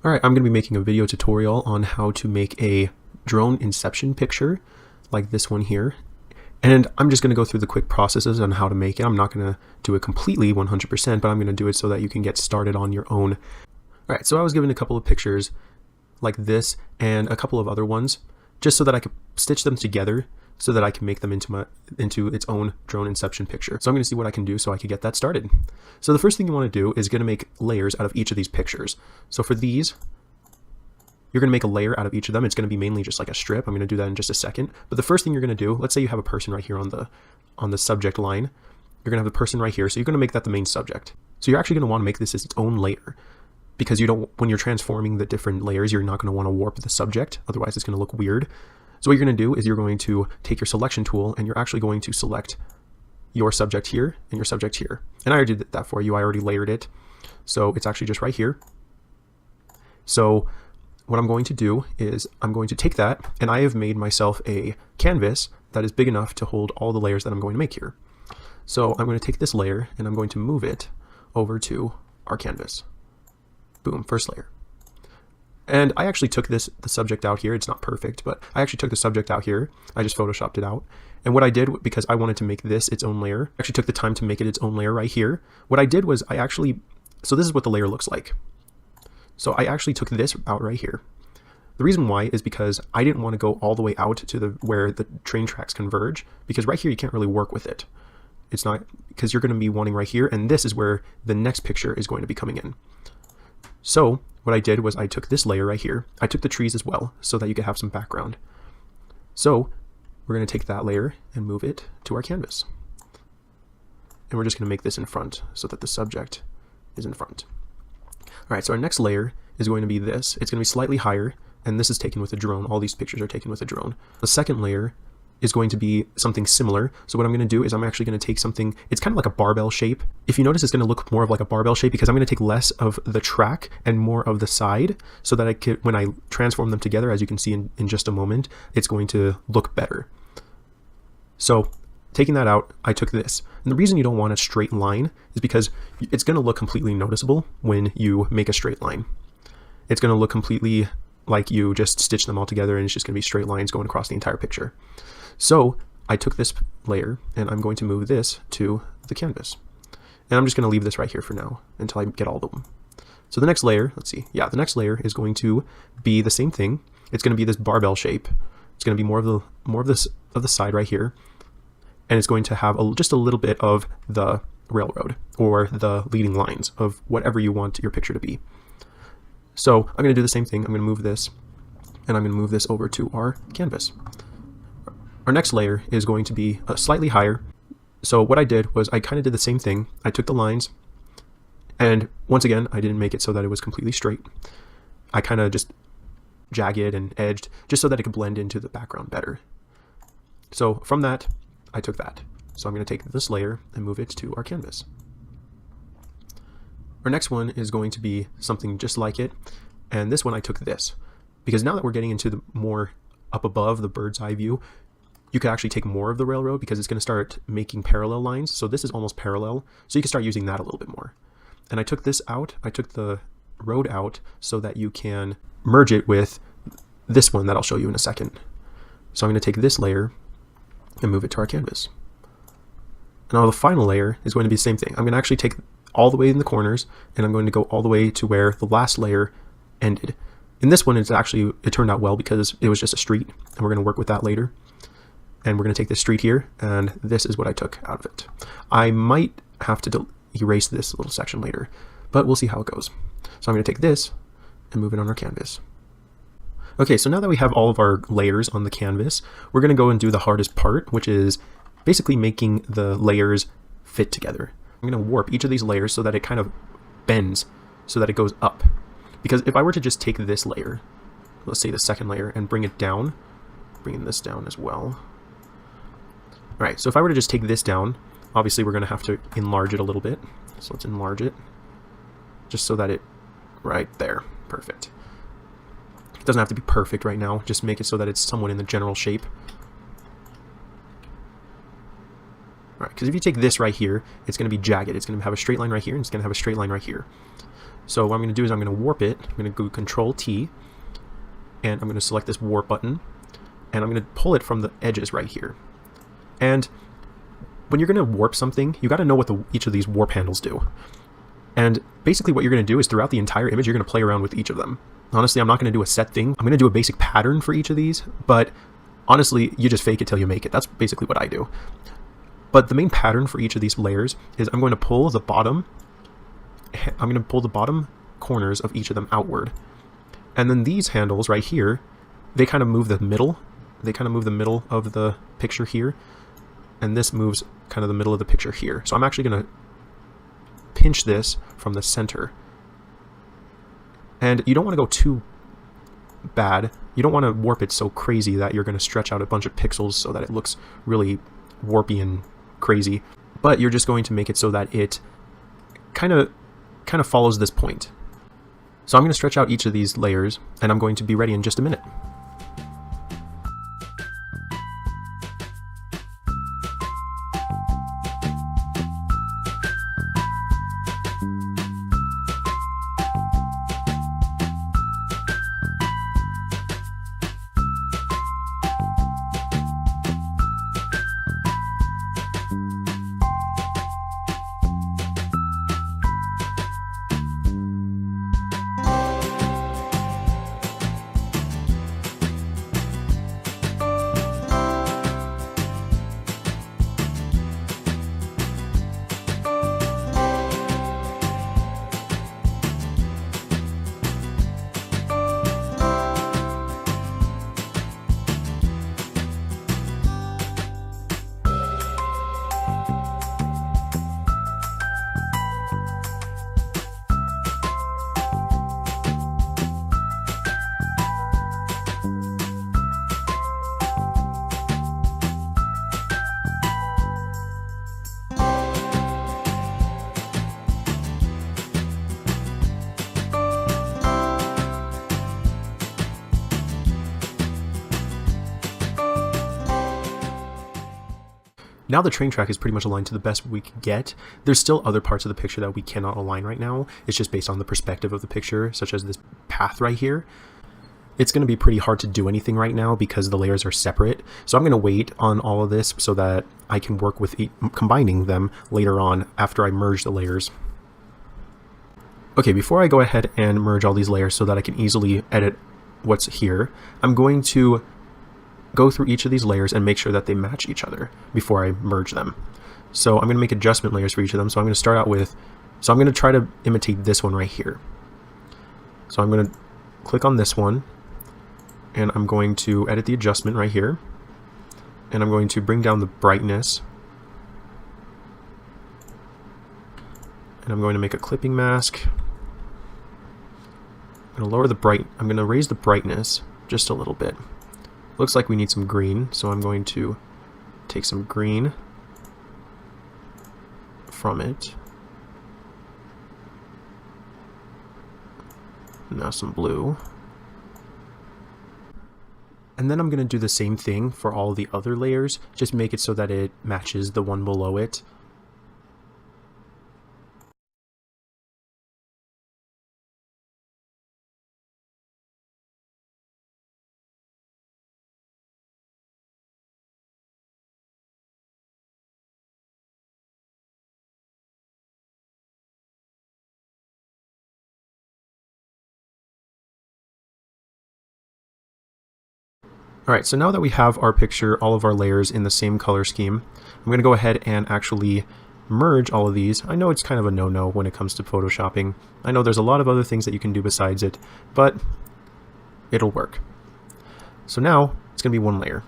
Alright, I'm going to be making a video tutorial on how to make a drone inception picture like this one here. And I'm just going to go through the quick processes on how to make it. I'm not going to do it completely 100%, but I'm going to do it so that you can get started on your own. Alright, so I was given a couple of pictures like this and a couple of other ones just so that I could stitch them together so that I can make them into its own drone inception picture. So I'm going to see what I can do so I can get that started. So the first thing you want to do is going to make layers out of each of these pictures. So for these, you're going to make a layer out of each of them. It's going to be mainly just like a strip. I'm going to do that in just a second. But the first thing you're going to do, let's say you have a person right here on the subject line. You're going to have the person right here. So you're going to make that the main subject. So you're actually going to want to make this its own layer, because you don't, when you're transforming the different layers, you're not going to want to warp the subject. Otherwise it's going to look weird. So what you're going to do is you're going to take your selection tool and you're actually going to select your subject here and your subject here. And I already did that for you. I already layered it. So it's actually just right here. So what I'm going to do is I'm going to take that, and I have made myself a canvas that is big enough to hold all the layers that I'm going to make here. So I'm going to take this layer and I'm going to move it over to our canvas. Boom, first layer. And I actually took the subject out here. It's not perfect, but I actually took the subject out here. I just photoshopped it out. And what I did, because I wanted to make this its own layer, I actually took the time to make it its own layer right here. What I did was so this is what the layer looks like. So I actually took this out right here. The reason why is because I didn't want to go all the way out to where the train tracks converge, because right here you can't really work with it. It's not, because you're going to be wanting right here, and this is where the next picture is going to be coming in. So what I did was I took this layer right here. I took the trees as well so that you could have some background. So we're going to take that layer and move it to our canvas. And we're just going to make this in front so that the subject is in front. All right, so our next layer is going to be this. It's going to be slightly higher, and this is taken with a drone. All these pictures are taken with a drone. The second layer is going to be something similar. So what I'm going to do is I'm actually going to take something, it's kind of like a barbell shape. If you notice, it's going to look more of like a barbell shape because I'm going to take less of the track and more of the side so that I could, when I transform them together, as you can see in just a moment, it's going to look better. So taking that out, I took this. And the reason you don't want a straight line is because it's going to look completely noticeable when you make a straight line. It's going to look completely like you just stitch them all together and it's just going to be straight lines going across the entire picture. So I took this layer and I'm going to move this to the canvas. And I'm just going to leave this right here for now until I get all of them. So the next layer, let's see. Yeah, the next layer is going to be the same thing. It's going to be this barbell shape. It's going to be more of the side right here. And it's going to have just a little bit of the railroad or the leading lines of whatever you want your picture to be. So I'm going to do the same thing. I'm going to move this and I'm going to move this over to our canvas. Our next layer is going to be slightly higher. So what I did was I kind of did the same thing. I took the lines, and once again, I didn't make it so that it was completely straight. I kind of just jagged and edged just so that it could blend into the background better. So from that, I took that. So I'm going to take this layer and move it to our canvas. Our next one is going to be something just like it. And this one I took this, because now that we're getting into the more up above the bird's eye view, you could actually take more of the railroad because it's going to start making parallel lines. So this is almost parallel. So you can start using that a little bit more. And I took this out. I took the road out so that you can merge it with this one that I'll show you in a second. So I'm going to take this layer and move it to our canvas. And now the final layer is going to be the same thing. I'm going to actually take all the way in the corners and I'm going to go all the way to where the last layer ended. In this one, it turned out well because it was just a street, and we're going to work with that later. And we're going to take this street here, and this is what I took out of it. I might have to erase this little section later, but we'll see how it goes. So I'm going to take this and move it on our canvas. Okay, so now that we have all of our layers on the canvas, we're going to go and do the hardest part, which is basically making the layers fit together. I'm going to warp each of these layers so that it kind of bends, so that it goes up. Because if I were to just take this layer, let's say the second layer, and bring it down, bringing this down as well. All right, so if I were to just take this down, obviously we're going to have to enlarge it a little bit. So let's enlarge it just so that right there, perfect. It doesn't have to be perfect right now, just make it so that it's somewhat in the general shape. All right, because if you take this right here, it's going to be jagged. It's going to have a straight line right here, and it's going to have a straight line right here. So what I'm going to do is I'm going to warp it. I'm going to go Control T, and I'm going to select this warp button, and I'm going to pull it from the edges right here. And when you're going to warp something, you got to know what each of these warp handles do. And basically what you're going to do is throughout the entire image, you're going to play around with each of them. Honestly, I'm not going to do a set thing. I'm going to do a basic pattern for each of these, but honestly, you just fake it till you make it. That's basically what I do. But the main pattern for each of these layers is I'm going to pull the bottom corners of each of them outward. And then these handles right here, they kind of move the middle. They kind of move the middle of the picture here. And this moves kind of the middle of the picture here. So I'm actually going to pinch this from the center. And you don't want to go too bad. You don't want to warp it so crazy that you're going to stretch out a bunch of pixels so that it looks really warpy and crazy. But you're just going to make it so that it kind of follows this point. So I'm going to stretch out each of these layers, and I'm going to be ready in just a minute. Now the train track is pretty much aligned to the best we can get. There's still other parts of the picture that we cannot align right now. It's just based on the perspective of the picture, such as this path right here. It's going to be pretty hard to do anything right now because the layers are separate. So I'm going to wait on all of this so that I can work with combining them later on after I merge the layers. Okay, before I go ahead and merge all these layers so that I can easily edit what's here, I'm going to go through each of these layers and make sure that they match each other before I merge them. So I'm going to make adjustment layers for each of them. So I'm going to start out with, I'm going to try to imitate this one right here. So I'm going to click on this one, and I'm going to edit the adjustment right here, and I'm going to bring down the brightness, and I'm going to make a clipping mask. I'm going to raise the brightness just a little bit. Looks like we need some green, so I'm going to take some green from it. Now some blue. And then I'm going to do the same thing for all the other layers, just make it so that it matches the one below it. Alright, so now that we have our picture, all of our layers in the same color scheme, I'm going to go ahead and actually merge all of these. I know it's kind of a no-no when it comes to photoshopping. I know there's a lot of other things that you can do besides it, but it'll work. So now it's going to be one layer.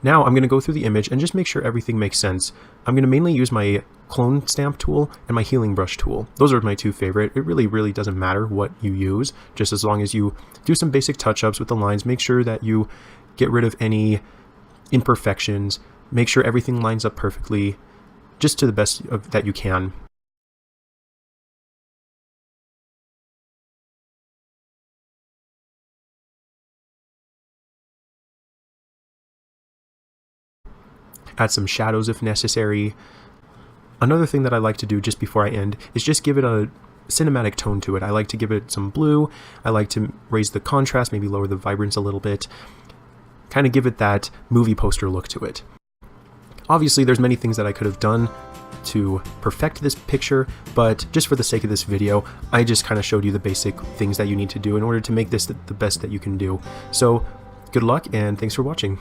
Now I'm going to go through the image and just make sure everything makes sense. I'm going to mainly use my clone stamp tool and my healing brush tool. Those are my two favorite. It really doesn't matter what you use, just as long as you do some basic touch-ups with the lines. Make sure that you get rid of any imperfections. Make sure everything lines up perfectly, just to the best that you can. Add some shadows if necessary. Another thing that I like to do just before I end is just give it a cinematic tone to it. I like to give it some blue. I like to raise the contrast, maybe lower the vibrance a little bit, kind of give it that movie poster look to it. Obviously, there's many things that I could have done to perfect this picture, but just for the sake of this video, I just kind of showed you the basic things that you need to do in order to make this the best that you can do. So good luck, and thanks for watching.